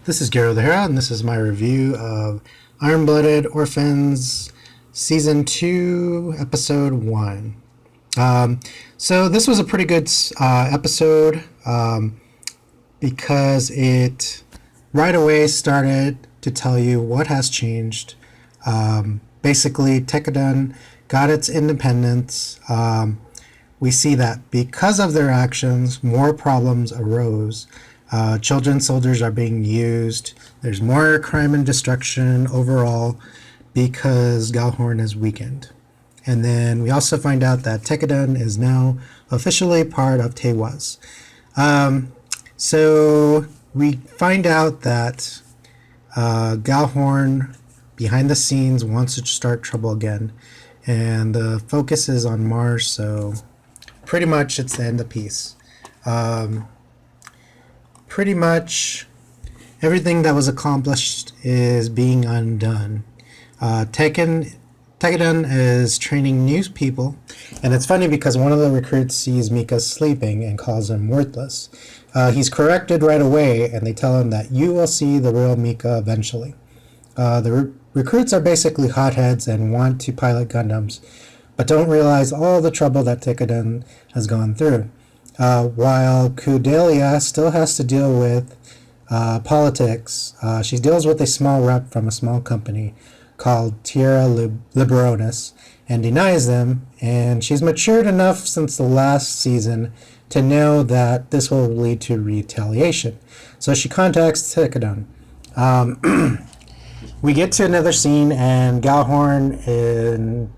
This is GerotheHero, and this is my review of Iron Blooded Orphans Season 2, Episode 1. So this was a pretty good episode because it right away started to tell you what has changed. Basically, Tekkadan got its independence. We see that because of their actions, more problems arose. Children soldiers are being used. There's more crime and destruction overall because Gjallarhorn is weakened. And then we also find out that Tekkadan is now officially part of Tewas. So we find out that Gjallarhorn, behind the scenes, wants to start trouble again. And the focus is on Mars, so pretty much it's the end of peace. Pretty much everything that was accomplished is being undone. Tekkadan is training new people, and it's funny because one of the recruits sees Mika sleeping and calls him worthless. He's corrected right away, and they tell him that you will see the real Mika eventually. The recruits are basically hotheads and want to pilot Gundams, but don't realize all the trouble that Tekkadan has gone through. While Kudelia still has to deal with politics, she deals with a small rep from a small company called Tierra Liberonis and denies them, and she's matured enough since the last season to know that this will lead to retaliation. So she contacts Tekkadan. We get to another scene, and Gjallarhorn,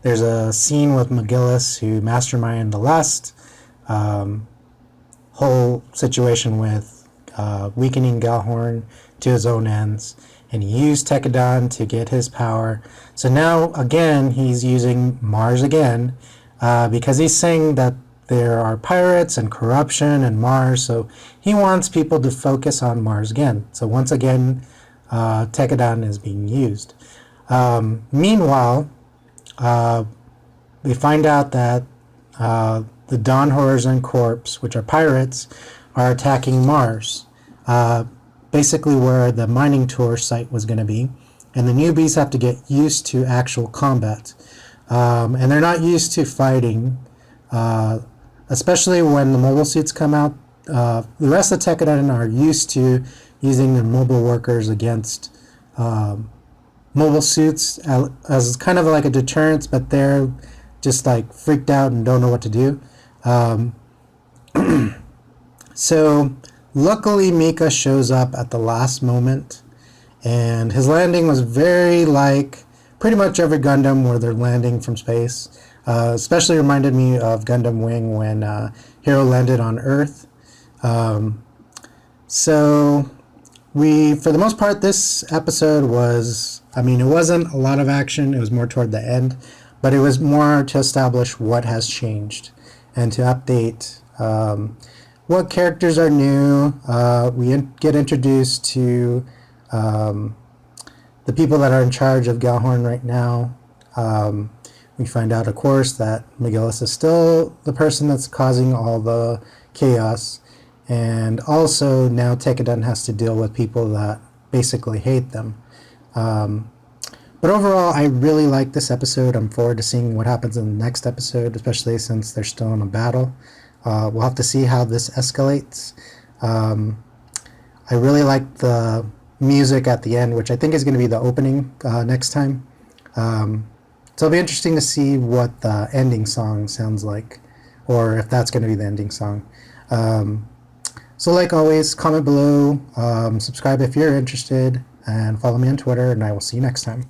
there's a scene with McGillis who masterminded the last whole situation with weakening Gjallarhorn to his own ends, and he used Tekkadan to get his power. So now again he's using Mars again because he's saying that there are pirates and corruption in Mars, so he wants people to focus on Mars again. So once again Tekkadan is being used. Meanwhile, we find out that the Dawn Horrors and Corps, which are pirates, are attacking Mars, basically where the mining tour site was going to be, and the newbies have to get used to actual combat, and they're not used to fighting, especially when the mobile suits come out. The rest of Tekkadan are used to using their mobile workers against mobile suits as kind of like a deterrence, but they're just like freaked out and don't know what to do. So luckily Mika shows up at the last moment, and his landing was very like pretty much every Gundam where they're landing from space. Especially reminded me of Gundam Wing when Hero landed on Earth. So for the most part, this episode was, it wasn't a lot of action. It was more toward the end, but it was more to establish what has changed and to update what characters are new. We get introduced to the people that are in charge of Gjallarhorn right now. We find out, of course, that McGillis is still the person that's causing all the chaos, and also now Tekkadan has to deal with people that basically hate them. But overall, I really like this episode. I'm forward to seeing what happens in the next episode, especially since they're still in a battle. We'll have to see how this escalates. I really like the music at the end, which I think is going to be the opening next time. So it'll be interesting to see what the ending song sounds like, or if that's going to be the ending song. So like always, comment below, subscribe if you're interested, and follow me on Twitter, and I will see you next time.